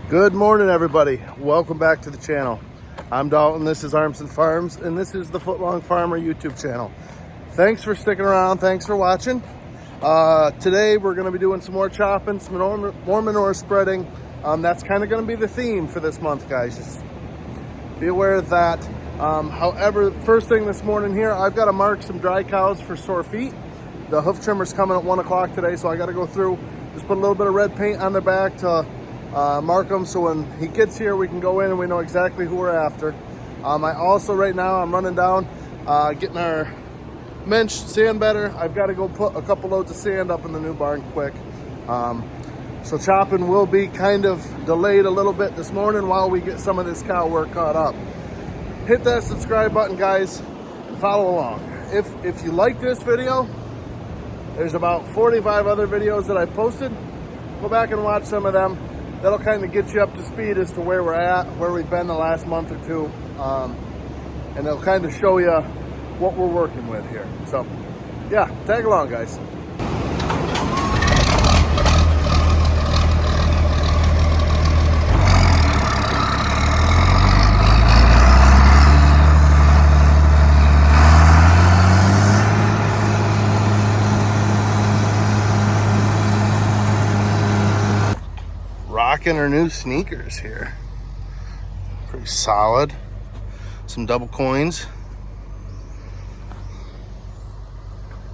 Good morning, everybody. Welcome back to the channel. I'm Dalton, this is Armson Farms, and this is the Footlong Farmer YouTube channel. Thanks for sticking around, thanks for watching. Today we're going to be doing some more chopping, some more manure spreading. That's kind of going to be the theme for this month, guys. Just be aware of that. However, first thing this morning here, I've got to mark some dry cows for sore feet. The hoof trimmer's coming at 1 o'clock today, so I got to go through, just put a little bit of red paint on their back to mark them, so when he gets here we can go in and we know exactly who we're after. I also, right now, I'm running down getting our mensch sand better. I've got to go put a couple loads of sand up in the new barn quick. So chopping will be kind of delayed a little bit this morning while we get some of this cow work caught up. Hit that subscribe button, guys, and follow along. If you like this video, there's about 45 other videos that I posted. Go back and watch some of them. That'll kind of get you up to speed as to where we're at, where we've been the last month or two. And it'll kind of show you what we're working with here. So, yeah, tag along, guys. Rocking her new sneakers here. Pretty solid. Some double coins.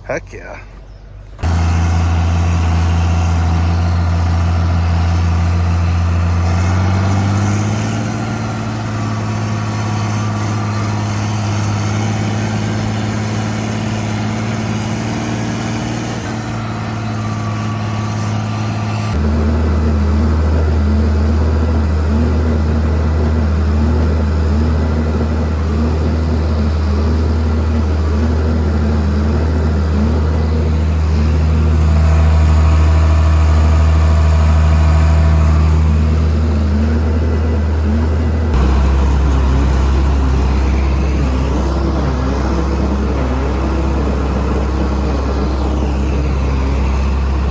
Heck yeah.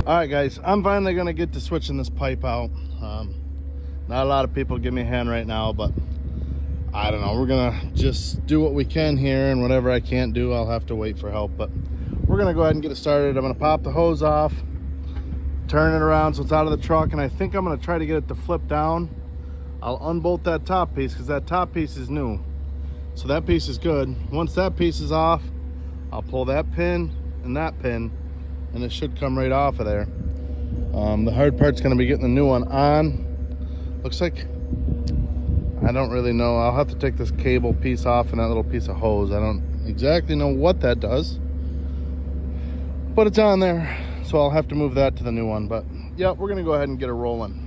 Alright guys, I'm finally going to get to switching this pipe out. Not a lot of people give me a hand right now, but I don't know. We're going to just do what we can here, and whatever I can't do, I'll have to wait for help. But we're going to go ahead and get it started. I'm going to pop the hose off, turn it around so it's out of the truck, and I think I'm going to try to get it to flip down. I'll unbolt that top piece because that top piece is new. So that piece is good. Once that piece is off, I'll pull that pin and that pin, and it should come right off of there. The hard part's going to be getting the new one on. Looks like, I don't really know. I'll have to take this cable piece off and that little piece of hose. I don't exactly know what that does, but it's on there, so I'll have to move that to the new one. But yeah, we're going to go ahead and get it rolling.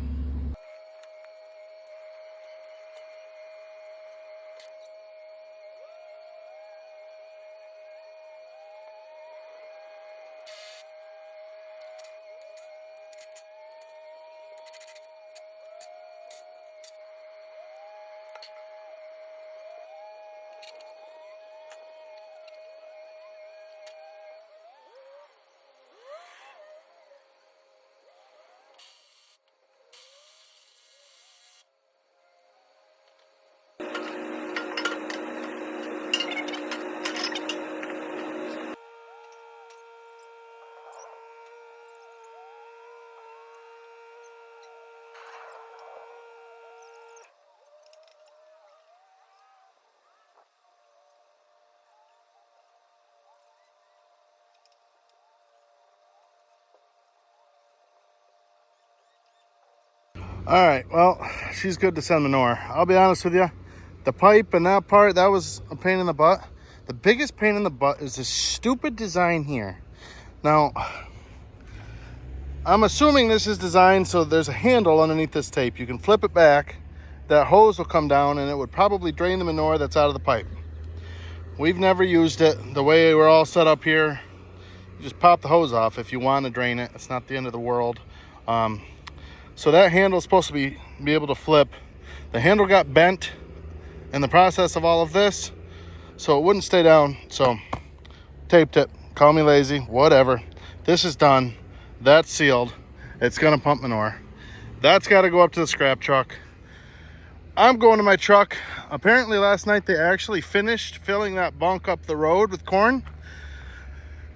All right, well, she's good to send manure. I'll be honest with you, the pipe and that part, that was a pain in the butt. The biggest pain in the butt is this stupid design here. Now, I'm assuming this is designed so there's a handle underneath this tape. You can flip it back, that hose will come down, and it would probably drain the manure that's out of the pipe. We've never used it. The way we're all set up here, you just pop the hose off if you want to drain it. It's not the end of the world. So that handle is supposed to be able to flip. The handle got bent in the process of all of this, so it wouldn't stay down. So taped it. Call me lazy, whatever. This is done. That's sealed. It's gonna pump manure. That's got to go up to the scrap truck. I'm going to my truck. Apparently last night they actually finished filling that bunk up the road with corn.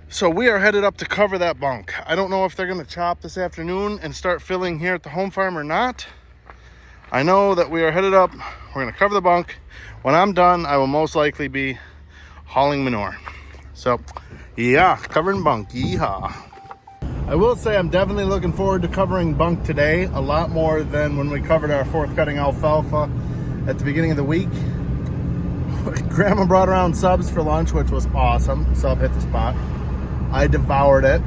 So we are headed up to cover that bunk. I don't know if they're going to chop this afternoon and start filling here at the home farm or not. I know that we are headed up. We're going to cover the bunk. When I'm done, I will most likely be hauling manure. So yeah, covering bunk. Yeehaw. I will say I'm definitely looking forward to covering bunk today a lot more than when we covered our fourth cutting alfalfa at the beginning of the week. Grandma brought around subs for lunch, which was awesome. Sub hit the spot. I devoured it.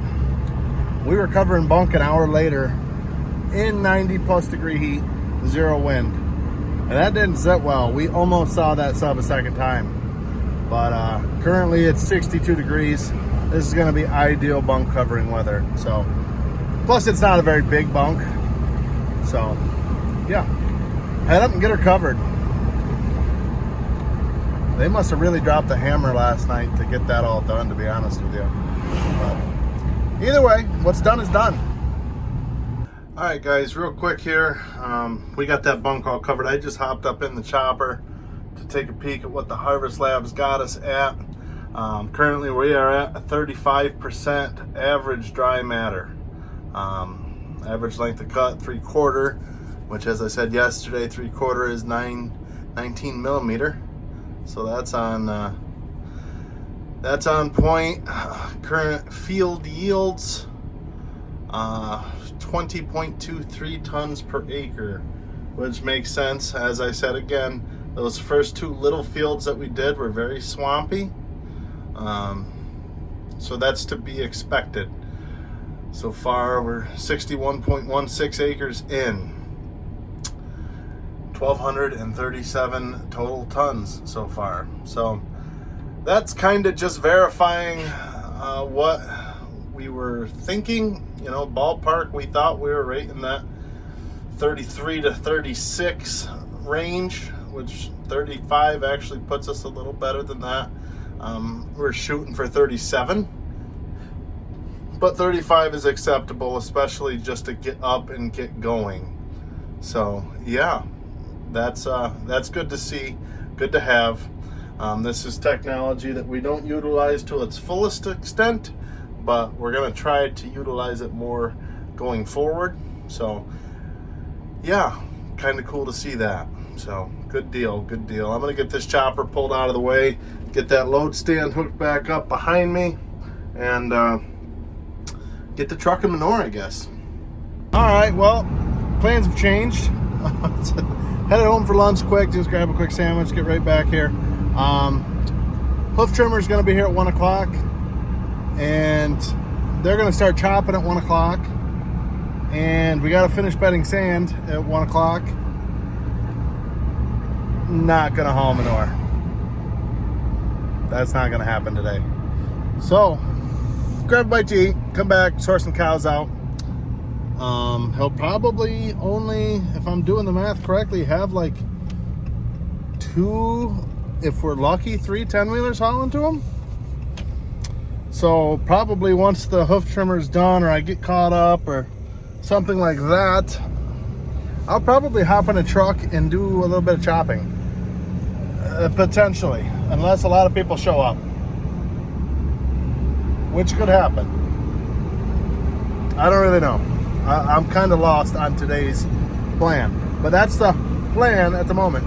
We were covering bunk an hour later in 90 plus degree heat, 0 wind. And that didn't sit well. We almost saw that sub a second time. But currently it's 62 degrees. This is gonna be ideal bunk covering weather. So, plus it's not a very big bunk. So, yeah, head up and get her covered. They must have really dropped the hammer last night to get that all done, to be honest with you. But either way, what's done is done. All right, guys, real quick here. We got that bunk all covered. I just hopped up in the chopper to take a peek at what the Harvest Labs got us at. Currently, we are at a 35% average dry matter. Average length of cut, 3/4, which, as I said yesterday, 3/4 is 19 millimeter. So that's on point. Current field yields 20.23 tons per acre, which makes sense. As I said again, those first 2 little fields that we did were very swampy, so that's to be expected. So far we're 61.16 acres in, 1,237 total tons so far. So that's kind of just verifying what we were thinking. You know, ballpark, we thought we were right in that 33 to 36 range, which 35 actually puts us a little better than that. We're shooting for 37, but 35 is acceptable, especially just to get up and get going. So yeah, that's good to see, good to have. This is technology that we don't utilize to its fullest extent, but we're going to try to utilize it more going forward. So yeah, kind of cool to see that. So good deal, good deal. I'm going to get this chopper pulled out of the way, get that load stand hooked back up behind me, and get the truck and manure, I guess. All right, well, plans have changed. Headed home for lunch quick, just grab a quick sandwich, get right back here. Hoof trimmer is going to be here at 1 o'clock, and they're going to start chopping at 1 o'clock, and we got to finish bedding sand at 1 o'clock. Not going to haul manure. That's not going to happen today. So grab a bite to eat, come back, sort some cows out. He'll probably only, if I'm doing the math correctly, have like 2, if we're lucky, 3 10-wheelers hauling to him. So probably once the hoof trimmer's done, or I get caught up or something like that, I'll probably hop in a truck and do a little bit of chopping. Potentially, unless a lot of people show up, which could happen. I don't really know. I'm kind of lost on today's plan, but that's the plan at the moment.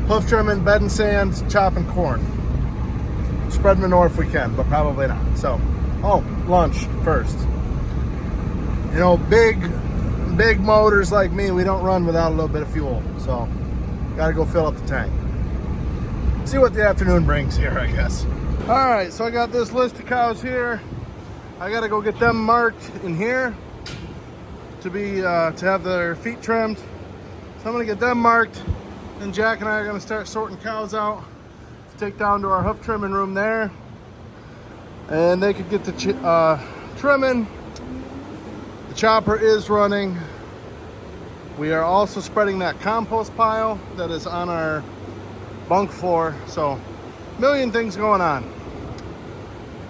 Hoof trimming, bed and sand, chopping corn. Spread manure if we can, but probably not. So, lunch first. You know, big motors like me, we don't run without a little bit of fuel. So, gotta go fill up the tank. See what the afternoon brings here, I guess. All right, so I got this list of cows here. I gotta go get them marked in here to have their feet trimmed. So I'm gonna get them marked. Then Jack and I are gonna start sorting cows out to take down to our hoof trimming room there, and they could get the trimming. The chopper is running. We are also spreading that compost pile that is on our bunk floor. So a million things going on.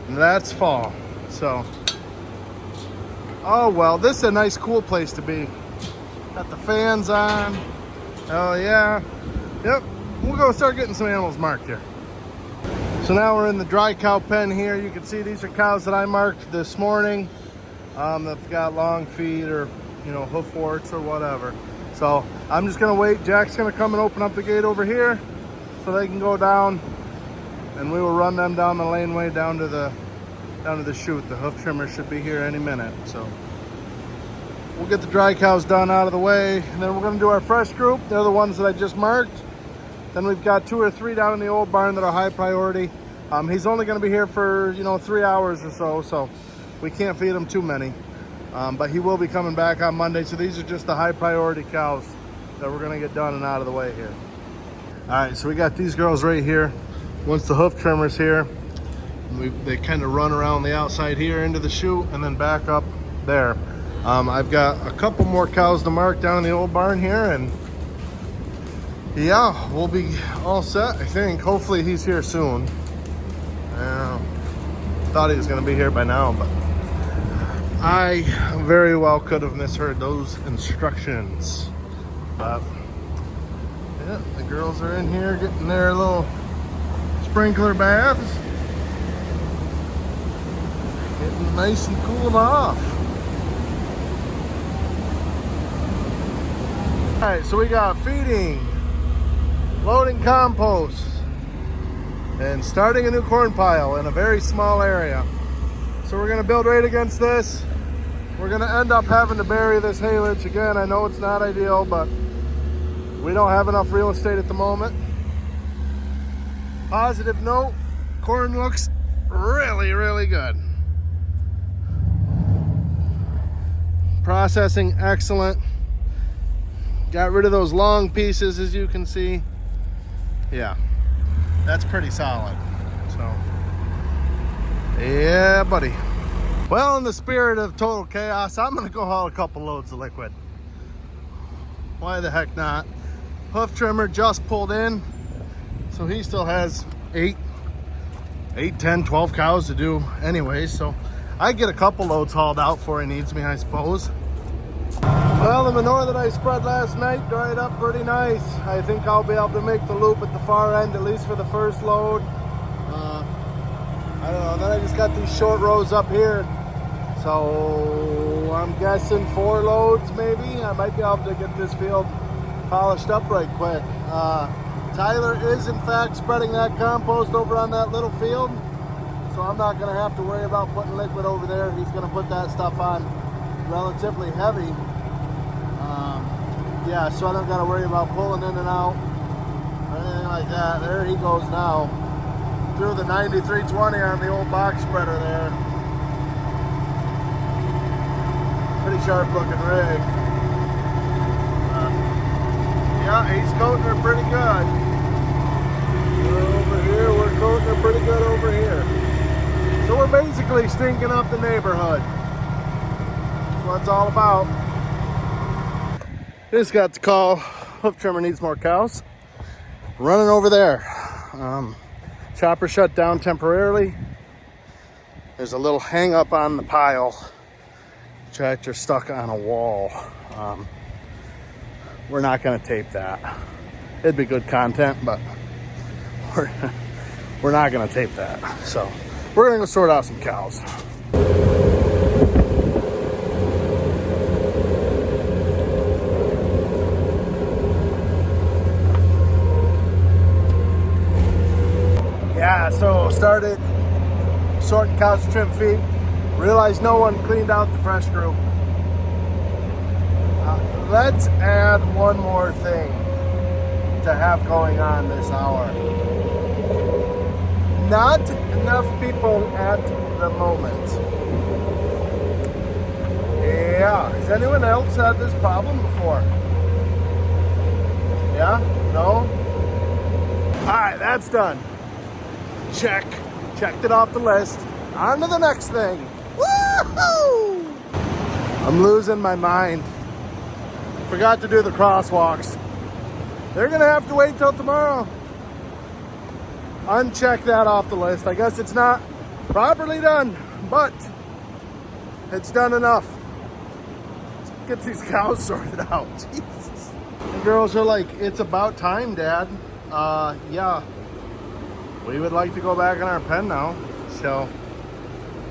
And that's fall. So, oh well, this is a nice cool place to be. Got the fans on. Oh yeah. Yep. We'll go start getting some animals marked here. So now we're in the dry cow pen here. You can see these are cows that I marked this morning. They've got long feet or, you know, hoof warts or whatever. So I'm just gonna wait. Jack's gonna come and open up the gate over here so they can go down, and we will run them down the laneway down to the chute. The hoof trimmer should be here any minute. So we'll get the dry cows done out of the way, and then we're gonna do our fresh group. They're the ones that I just marked. Then we've got 2 or 3 down in the old barn that are high priority. He's only gonna be here for, you know, 3 hours or so, so we can't feed him too many. But he will be coming back on Monday. So these are just the high priority cows that we're gonna get done and out of the way here. All right, so we got these girls right here. Once the hoof trimmer's here, they kind of run around the outside here into the chute and then back up there. I've got a couple more cows to mark down in the old barn here, and yeah, we'll be all set, I think. Hopefully he's here soon. Thought he was gonna be here by now, but I very well could have misheard those instructions. But yeah, the girls are in here getting their little sprinkler baths. Getting nice and cooled off. All right, so we got feeding, loading compost, and starting a new corn pile in a very small area. So we're gonna build right against this. We're gonna end up having to bury this haylage again. I know it's not ideal, but we don't have enough real estate at the moment. Positive note, corn looks really, really good. Processing excellent. Got rid of those long pieces, as you can see. Yeah, that's pretty solid. So, yeah, buddy. Well, in the spirit of total chaos, I'm gonna go haul a couple loads of liquid. Why the heck not? Hoof trimmer just pulled in, so he still has 8, 10, 12 cows to do anyways. So I get a couple loads hauled out before he needs me, I suppose. Well, the manure that I spread last night dried up pretty nice. I think I'll be able to make the loop at the far end, at least for the first load. I don't know, then I just got these short rows up here. So I'm guessing 4 loads maybe. I might be able to get this field polished up right quick. Tyler is in fact spreading that compost over on that little field. So I'm not gonna have to worry about putting liquid over there. He's gonna put that stuff on relatively heavy. Yeah, so I don't gotta worry about pulling in and out or anything like that. There he goes now. Through the 9320 on the old box spreader there. Pretty sharp looking rig. Yeah, he's coating her pretty good. Over here, we're coating her pretty good over here. So we're basically stinking up the neighborhood. That's what it's all about. Just got the call. Hoof trimmer needs more cows. Running over there. Chopper shut down temporarily. There's a little hang up on the pile. Tractor stuck on a wall. We're not going to tape that. It'd be good content, but we're not going to tape that. So we're going to go sort out some cows. Yeah, so started sorting cows to trim feed. Realized no one cleaned out the fresh group. Let's add one more thing to have going on this hour. Not enough people at the moment. Yeah, has anyone else had this problem before? Yeah? No? All right, that's done. Check. Checked it off the list. On to the next thing. Woohoo! I'm losing my mind. Forgot to do the crosswalks. They're gonna have to wait till tomorrow. Uncheck that off the list. I guess it's not properly done, but it's done enough. get these cows sorted out. Jesus. The girls are like, it's about time, Dad. Yeah. We would like to go back in our pen now. So,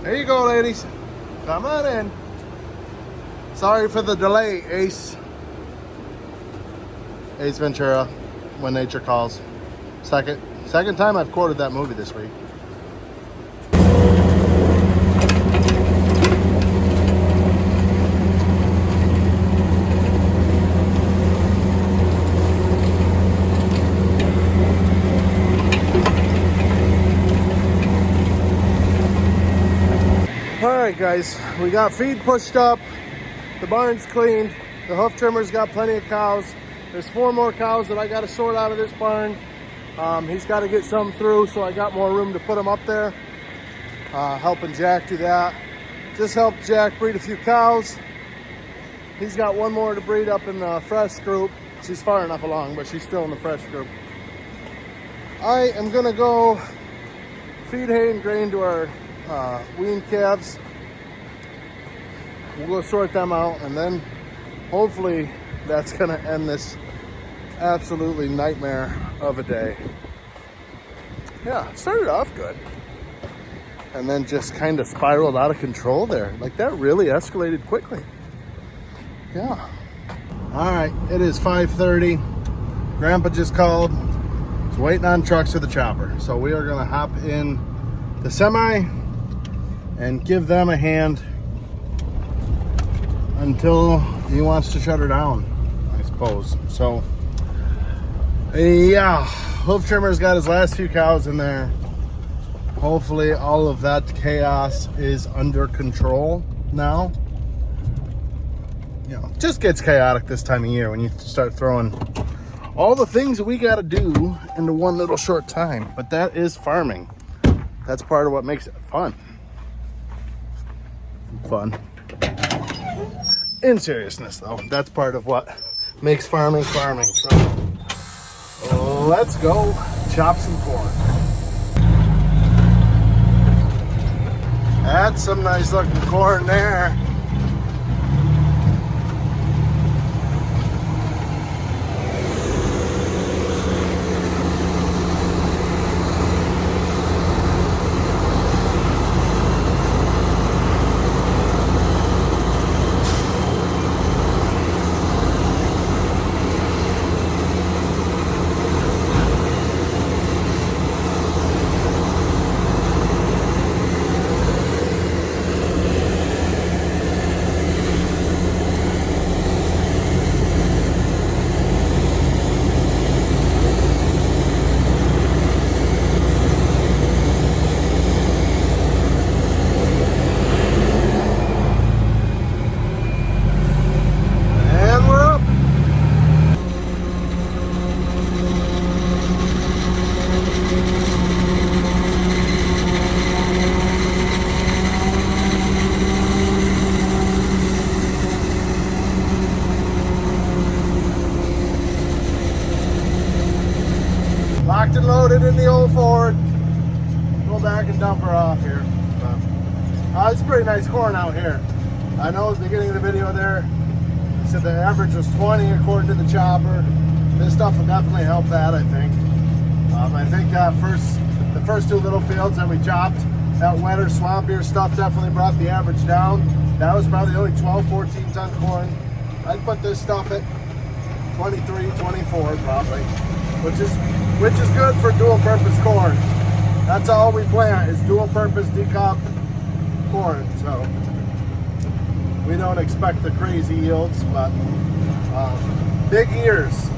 there you go, ladies. Come on in. Sorry for the delay, Ace. Ace Ventura, When Nature Calls. Second time I've quoted that movie this week. Alright guys, we got feed pushed up, the barn's cleaned, the hoof trimmer's got plenty of cows. There's 4 more cows that I got to sort out of this barn. He's got to get some through, so I got more room to put them up there. Helping Jack do that. Just helped Jack breed a few cows. He's got 1 more to breed up in the fresh group. She's far enough along, but she's still in the fresh group. I am going to go feed hay and grain to our weaned calves. We'll go sort them out, and then hopefully that's going to end this absolutely nightmare of a day. Yeah, it started off good and then just kind of spiraled out of control there. Like, that really escalated quickly. Yeah. All right, it is 5:30. Grandpa just called. He's waiting on trucks for the chopper. So we are going to hop in the semi and give them a hand until he wants to shut her down, I suppose. So, yeah, hoof trimmer's got his last few cows in there. Hopefully all of that chaos is under control now. You know, it just gets chaotic this time of year when you start throwing all the things that we got to do into one little short time. But that is farming. That's part of what makes it fun. In seriousness, though, that's part of what makes farming farming. So let's go chop some corn. That's some nice looking corn there. Locked and loaded in the old Ford. Go back and dump her off here. It's pretty nice corn out here. I know at the beginning of the video there, he said the average was 20 according to the chopper. This stuff will definitely help that, I think. I think the first 2 little fields that we chopped, that wetter, swampier stuff definitely brought the average down. That was probably only 12, 14 ton corn. I'd put this stuff at 23, 24 probably, which is good for dual purpose corn. That's all we plant is dual purpose decob corn. So we don't expect the crazy yields, but big ears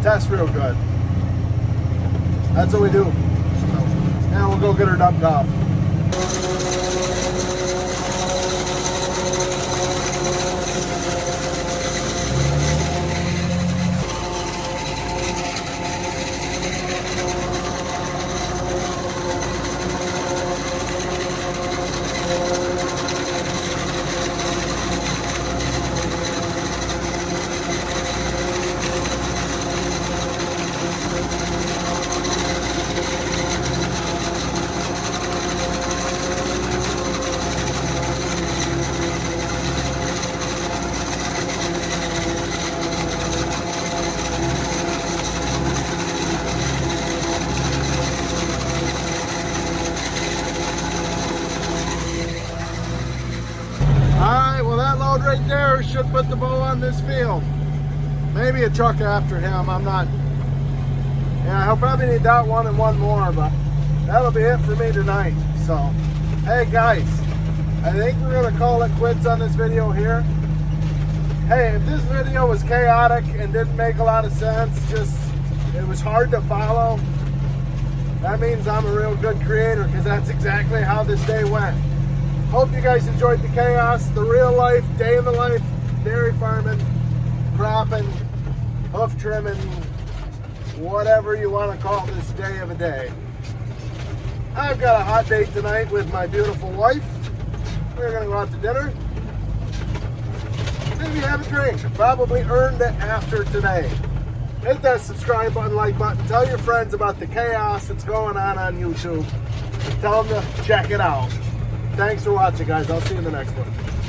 test real good. That's what we do. So now we'll go get her dumped off. first should put the bow on this field. Maybe a truck after him, I'm not. Yeah, he'll probably need that one and one more, but that'll be it for me tonight. So, hey guys, I think we're gonna call it quits on this video here. Hey, if this video was chaotic and didn't make a lot of sense, it was hard to follow, that means I'm a real good creator, because that's exactly how this day went. Hope you guys enjoyed the chaos, the real life, day in the life, dairy farming, cropping, hoof trimming, whatever you want to call this day of a day. I've got a hot date tonight with my beautiful wife. We're going to go out to dinner. Maybe have a drink. Probably earned it after today. Hit that subscribe button, like button. Tell your friends about the chaos that's going on YouTube. Tell them to check it out. Thanks for watching, guys. I'll see you in the next one.